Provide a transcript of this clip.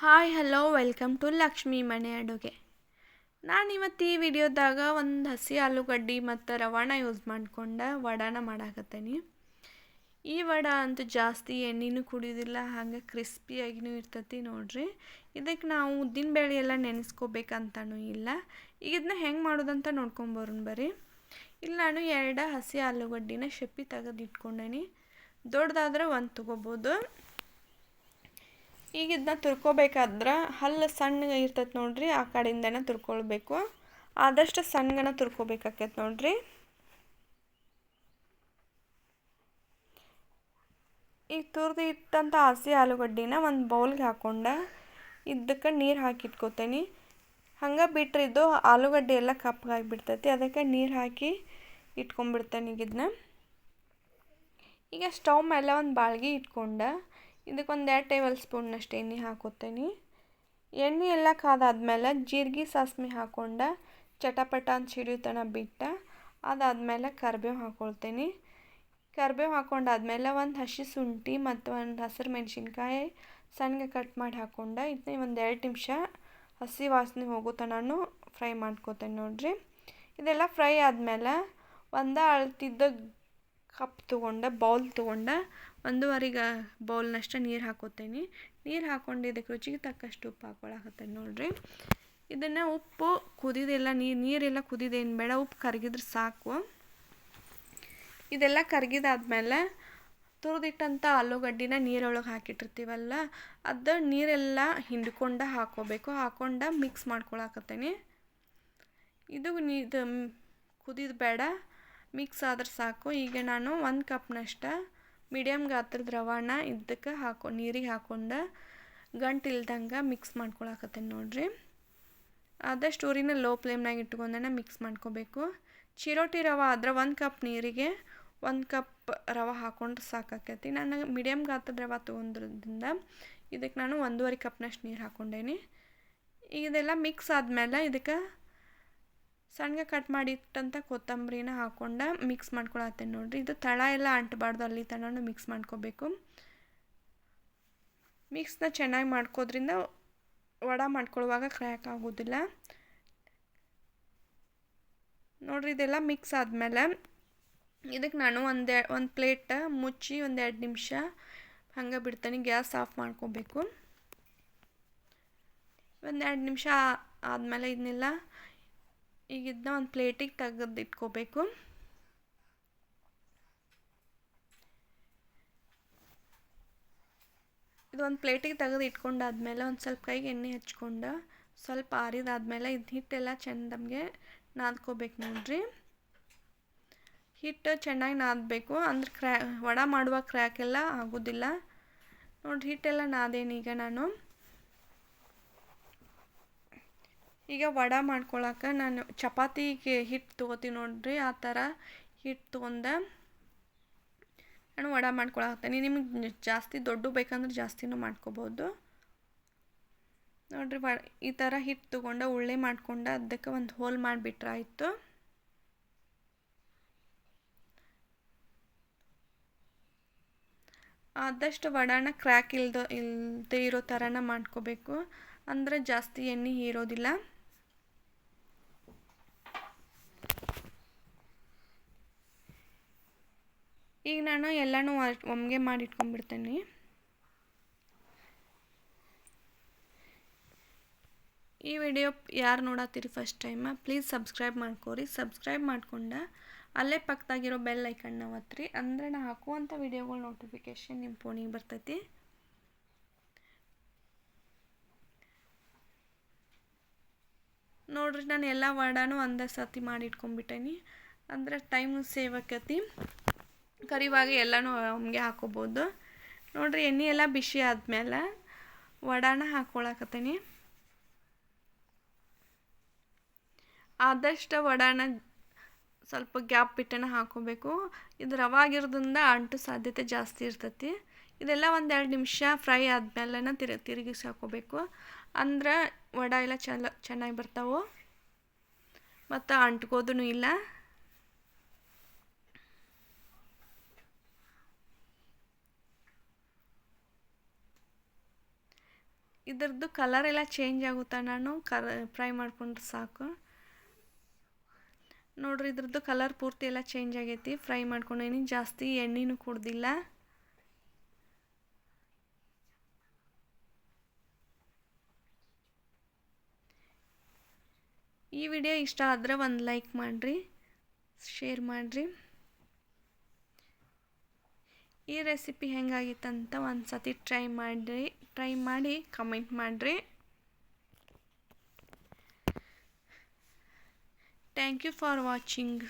Hi hello welcome to Lakshmi ಮನೆ ಅಡುಗೆ. ನಾನಿವತ್ತು ಈ ವಿಡಿಯೋದಾಗ ಒಂದು ಹಸಿ ಆಲೂಗಡ್ಡೆ ಮತ್ತು ರವಾಣ ಯೂಸ್ ಮಾಡ್ಕೊಂಡು ವಡಾನ ಮಾಡಾಕತ್ತೀನಿ. ಈ ವಡ ಅಂತೂ ಜಾಸ್ತಿ ಎಣ್ಣೆನೂ ಕುಡಿಯೋದಿಲ್ಲ, ಹಾಗೆ ಕ್ರಿಸ್ಪಿಯಾಗಿನೂ ಇರ್ತೈತಿ ನೋಡ್ರಿ. ಇದಕ್ಕೆ ನಾವು ಉದ್ದಿನಬೇಳೆ ಎಲ್ಲ ನೆನೆಸ್ಕೋಬೇಕಂತನೂ ಇಲ್ಲ. ಈಗ ಇದನ್ನ ಹೆಂಗೆ ಮಾಡೋದಂತ ನೋಡ್ಕೊಂಬರೋಣ ಬರ್ರಿ. ಇಲ್ಲಿ ನಾನು 2 ಹಸಿ ಆಲೂಗಡ್ಡಿನ ಶೆಪ್ಪಿ ತೆಗೆದು ಇಟ್ಕೊಂಡೇನಿ. ದೊಡ್ಡದಾದ್ರೆ ಒಂದು ತೊಗೋಬೋದು. ಈಗ ಇದನ್ನ ತುರ್ಕೋಬೇಕಾದ್ರೆ ಹಲ್ಲು ಸಣ್ಣಗೆ ಇರ್ತೈತೆ ನೋಡ್ರಿ, ಆ ಕಡೆಯಿಂದನೇ ತುರ್ಕೊಳ್ಬೇಕು. ಆದಷ್ಟು ಸಣ್ಣಗನ ತುರ್ಕೋಬೇಕಾಕೈತೆ ನೋಡ್ರಿ. ಈಗ ತುರ್ದು ಇಟ್ಟಂಥ ಹಸಿ ಆಲೂಗಡ್ಡಿನ ಒಂದು ಬೌಲ್ಗೆ ಹಾಕ್ಕೊಂಡು ಇದಕ್ಕೆ ನೀರು ಹಾಕಿಟ್ಕೋತೇನೆ. ಹಂಗೆ ಬಿಟ್ಟರೆ ಇದು ಆಲೂಗಡ್ಡೆ ಎಲ್ಲ ಕಪ್ಪಗಾಗಿಬಿಡ್ತೈತಿ, ಅದಕ್ಕೆ ನೀರು ಹಾಕಿ ಇಟ್ಕೊಂಡ್ಬಿಡ್ತೇನೆ. ಈಗ ಸ್ಟವ್ ಮೇಲೆ ಒಂದು ಬಾಳ್ಗೆ ಇಟ್ಕೊಂಡು ಇದಕ್ಕೆ 2 ಟೇಬಲ್ ಸ್ಪೂನ್ನಷ್ಟು ಎಣ್ಣೆ ಹಾಕೋತೇನೆ. ಎಣ್ಣೆ ಎಲ್ಲ ಕಾದಾದ್ಮೇಲೆ ಜೀರಿಗೆ ಸಾಸ್ಮೆ ಹಾಕ್ಕೊಂಡು ಚಟಪಟ ಅಂತ ಸಿಡಿಯೋತನ ಬಿಟ್ಟು ಅದಾದಮೇಲೆ ಕರಿಬೇವು ಹಾಕ್ಕೊಳ್ತೇನೆ. ಕರಿಬೇವು ಹಾಕ್ಕೊಂಡಾದ್ಮೇಲೆ ಒಂದು ಹಸಿ ಶುಂಠಿ ಮತ್ತು ಒಂದು ಹಸಿರು ಮೆಣಸಿನ್ಕಾಯಿ ಸಣ್ಣಗೆ ಕಟ್ ಮಾಡಿ ಹಾಕ್ಕೊಂಡು ಇದನ್ನ ಒಂದು 2 ನಿಮಿಷ ಹಸಿ ವಾಸನೆ ಹೋಗೋ ತನಕ ಫ್ರೈ ಮಾಡ್ಕೋತೇನೆ ನೋಡ್ರಿ. ಇದೆಲ್ಲ ಫ್ರೈ ಆದಮೇಲೆ ಒಂದು ಅಳ್ತಿದ್ದ ಕಪ್ ತೊಗೊಂಡು ಬೌಲ್ ತೊಗೊಂಡು 1.5 ಬೌಲ್ನಷ್ಟು ನೀರು ಹಾಕೋತೇನೆ. ನೀರು ಹಾಕ್ಕೊಂಡು ಇದಕ್ಕೆ ರುಚಿಗೆ ತಕ್ಕಷ್ಟು ಉಪ್ಪು ಹಾಕ್ಕೊಳಕತ್ತೇನೆ ನೋಡ್ರಿ. ಇದನ್ನು ಉಪ್ಪು ಕುದಿದೆಲ್ಲ ನೀರೆಲ್ಲ ಕುದಿದೇನು ಬೇಡ, ಉಪ್ಪು ಕರಗಿದ್ರೆ ಸಾಕು. ಇದೆಲ್ಲ ಕರಗಿದಾದ್ಮೇಲೆ ತುರಿದಿಟ್ಟಂಥ ಆಲೂಗಡ್ಡಿನ ನೀರೊಳಗೆ ಹಾಕಿಟ್ಟಿರ್ತೀವಲ್ಲ, ಅದು ನೀರೆಲ್ಲ ಹಿಂಡ್ಕೊಂಡು ಹಾಕ್ಕೋಬೇಕು. ಹಾಕ್ಕೊಂಡು ಮಿಕ್ಸ್ ಮಾಡ್ಕೊಳಕತ್ತೇನೆ. ಇದು ಕುದಿದ ಬೇಡ, ಮಿಕ್ಸ್ ಆದ್ರೆ ಸಾಕು. ಈಗ ನಾನು 1 ಕಪ್ನಷ್ಟು ಮೀಡಿಯಮ್ ಗಾತ್ರದ ರವಾನ ಇದಕ್ಕೆ ನೀರಿಗೆ ಹಾಕ್ಕೊಂಡು ಗಂಟು ಇಲ್ದಂಗೆ ಮಿಕ್ಸ್ ಮಾಡ್ಕೊಳಕತ್ತೇನೆ ನೋಡ್ರಿ. ಆದಷ್ಟು ಊರಿನ ಲೋ ಫ್ಲೇಮ್ನಾಗ ಇಟ್ಕೊಂಡೇ ಮಿಕ್ಸ್ ಮಾಡ್ಕೋಬೇಕು. ಚಿರೋಟಿ ರವೆ ಆದ್ರೆ 1 ಕಪ್ ನೀರಿಗೆ 1 ಕಪ್ ರವೆ ಹಾಕ್ಕೊಂಡ್ರೆ ಸಾಕಾಕೈತಿ. ನಾನು ಮೀಡಿಯಮ್ ಗಾತ್ರದ ರವೆ ತೊಗೊಂಡ್ರಿಂದ ಇದಕ್ಕೆ ನಾನು 1.5 ಕಪ್ನಷ್ಟು ನೀರು ಹಾಕ್ಕೊಂಡೇನಿ. ಈಗ ಇದೆಲ್ಲ ಮಿಕ್ಸ್ ಆದಮೇಲೆ ಇದಕ್ಕೆ ಸಣ್ಣಗೆ ಕಟ್ ಮಾಡಿ ಇಟ್ಟಂಥ ಕೊತ್ತಂಬರಿನ ಹಾಕ್ಕೊಂಡು ಮಿಕ್ಸ್ ಮಾಡ್ಕೊಳತ್ತೇನೆ ನೋಡ್ರಿ. ಇದು ತಳ ಎಲ್ಲ ಅಂಟಬಾರ್ದು, ಅಲ್ಲಿ ತನಕ ಮಿಕ್ಸ್ ಮಾಡ್ಕೋಬೇಕು. ಮಿಕ್ಸ್ನ ಚೆನ್ನಾಗಿ ಮಾಡ್ಕೋದ್ರಿಂದ ವಡ ಮಾಡ್ಕೊಳ್ಳುವಾಗ ಕ್ರ್ಯಾಕ್ ಆಗೋದಿಲ್ಲ ನೋಡ್ರಿ. ಇದೆಲ್ಲ ಮಿಕ್ಸ್ ಆದಮೇಲೆ ಇದಕ್ಕೆ ನಾನು ಒಂದು ಪ್ಲೇಟ್ ಮುಚ್ಚಿ 1-2 ನಿಮಿಷ ಹಂಗೆ ಬಿಡ್ತೇನೆ. ಗ್ಯಾಸ್ ಆಫ್ ಮಾಡ್ಕೋಬೇಕು. 1-2 ನಿಮಿಷ ಆದಮೇಲೆ ಇದನ್ನೆಲ್ಲ ಈಗ ಇದನ್ನ ಒಂದು ಪ್ಲೇಟಿಗೆ ತೆಗೆದು ಇಟ್ಕೋಬೇಕು. ಇದು ಒಂದು ಪ್ಲೇಟಿಗೆ ತೆಗೆದು ಇಟ್ಕೊಂಡಾದ್ಮೇಲೆ ಒಂದು ಸ್ವಲ್ಪ ಕೈಗೆ ಎಣ್ಣೆ ಹಚ್ಕೊಂಡು ಸ್ವಲ್ಪ ಆರಿದಾದ್ಮೇಲೆ ಇದು ಹಿಟ್ಟೆಲ್ಲ ಚೆಂದಂಗೆ ನಾದ್ಕೋಬೇಕು ನೋಡ್ರಿ. ಹಿಟ್ಟು ಚೆನ್ನಾಗಿ ನಾದಬೇಕು, ಅಂದ್ರೆ ವಡ ಮಾಡುವ ಕ್ರ್ಯಾಕ್ ಎಲ್ಲ ಆಗೋದಿಲ್ಲ ನೋಡ್ರಿ. ಹಿಟ್ಟೆಲ್ಲ ನಾದೇನೀಗ ನಾನು ಈಗ ವಡ ಮಾಡ್ಕೊಳಕ್ಕೆ ನಾನು ಚಪಾತಿಗೆ ಹಿಟ್ಟು ತೊಗೋತೀನಿ ನೋಡ್ರಿ, ಆ ಥರ ಹಿಟ್ಟು ತೊಗೊಂಡು ನಾನು ವಡ ಮಾಡ್ಕೊಳಕತ್ತೀನಿ. ನಿಮಗೆ ಜಾಸ್ತಿ ದೊಡ್ಡ ಬೇಕಂದ್ರೆ ಜಾಸ್ತಿನೂ ಮಾಡ್ಕೋಬೋದು ನೋಡ್ರಿ. ಈ ಥರ ಹಿಟ್ಟು ತೊಗೊಂಡು ಉಳ್ಳೆ ಮಾಡ್ಕೊಂಡು ಅದಕ್ಕೆ ಒಂದು ಹೋಲ್ ಮಾಡಿಬಿಟ್ರೆ ಆಯಿತು. ಆದಷ್ಟು ವಡಾನ ಕ್ರ್ಯಾಕ್ ಇಲ್ಲದೆ ಇರೋ ಥರನ ಮಾಡ್ಕೋಬೇಕು, ಅಂದರೆ ಜಾಸ್ತಿ ಎಣ್ಣೆ ಹೀರೋದಿಲ್ಲ. ಈಗ ನಾನು ಎಲ್ಲನೂ ಒಮ್ಗೆ ಮಾಡಿ ಇಟ್ಕೊಂಡ್ಬಿಡ್ತೇನೆ. ಈ ವಿಡಿಯೋ ಯಾರು ನೋಡತ್ತೀರಿ ಫಸ್ಟ್ ಟೈಮ, ಪ್ಲೀಸ್ ಸಬ್ಸ್ಕ್ರೈಬ್ ಮಾಡ್ಕೋರಿ. ಸಬ್ಸ್ಕ್ರೈಬ್ ಮಾಡ್ಕೊಂಡು ಅಲ್ಲೇ ಪಕ್ಕದಾಗಿರೋ ಬೆಲ್ ಐಕನ್ನ ಒತ್ತಿರಿ, ಅಂದರೆ ನಾನು ಹಾಕುವಂಥ ವಿಡಿಯೋಗಳ ನೋಟಿಫಿಕೇಷನ್ ನಿಮ್ಮ ಫೋನಿಗೆ ಬರ್ತೈತಿ. ನೋಡ್ರಿ, ನಾನು ಎಲ್ಲ ವಡಾನು ಒಂದೇ ಸರ್ತಿ ಮಾಡಿ ಇಟ್ಕೊಂಡ್ಬಿಟ್ಟೇನಿ, ಅಂದರೆ ಟೈಮು ಸೇವ್ ಆಕೈತಿ. ಕರಿವಾಗ ಎಲ್ಲನೂ ಒಮ್ಗೆ ಹಾಕೋಬೋದು ನೋಡ್ರಿ. ಎಣ್ಣೆ ಎಲ್ಲ ಬಿಸಿ ಆದಮೇಲೆ ವಡಾನ ಹಾಕ್ಕೊಳಕತ್ತೀನಿ. ಆದಷ್ಟು ವಡಾನ ಸ್ವಲ್ಪ ಗ್ಯಾಪ್ ಬಿಟ್ಟನ ಹಾಕೋಬೇಕು. ಇದು ರವೆ ಆಗಿರೋದ್ರಿಂದ ಅಂಟು ಸಾಧ್ಯತೆ ಜಾಸ್ತಿ ಇರ್ತೈತಿ. ಇದೆಲ್ಲ 1-2 ನಿಮಿಷ ಫ್ರೈ ಆದಮೇಲೆ ತಿರುಗಿಸಿ ಹಾಕೋಬೇಕು, ಅಂದ್ರೆ ವಡ ಎಲ್ಲ ಚೆನ್ನಾಗಿ ಬರ್ತಾವೆ ಮತ್ತು ಅಂಟ್ಕೋದೂ ಇಲ್ಲ. ಇದರದ್ದು ಕಲರ್ ಎಲ್ಲ ಚೇಂಜ್ ಆಗುತ್ತಾ ನಾನು ಫ್ರೈ ಮಾಡ್ಕೊಂಡ್ರೆ ಸಾಕು. ನೋಡ್ರಿ ಇದ್ರದ್ದು ಕಲರ್ ಪೂರ್ತಿ ಎಲ್ಲ ಚೇಂಜ್ ಆಗೈತಿ. ಫ್ರೈ ಮಾಡ್ಕೊಂಡೇನಿ, ಜಾಸ್ತಿ ಎಣ್ಣೆನೂ ಕುಡ್ದಿಲ್ಲ. ಈ ವಿಡಿಯೋ ಇಷ್ಟ ಆದರೆ ಒಂದು ಲೈಕ್ ಮಾಡಿರಿ, ಶೇರ್ ಮಾಡಿರಿ. ಈ ರೆಸಿಪಿ ಹೆಂಗಾಗಿತ್ತಂತ ಒಂದು ಸತಿ ಟ್ರೈ ಮಾಡಿ ಕಮೆಂಟ್ ಮಾಡಿರಿ. Thank you for watching.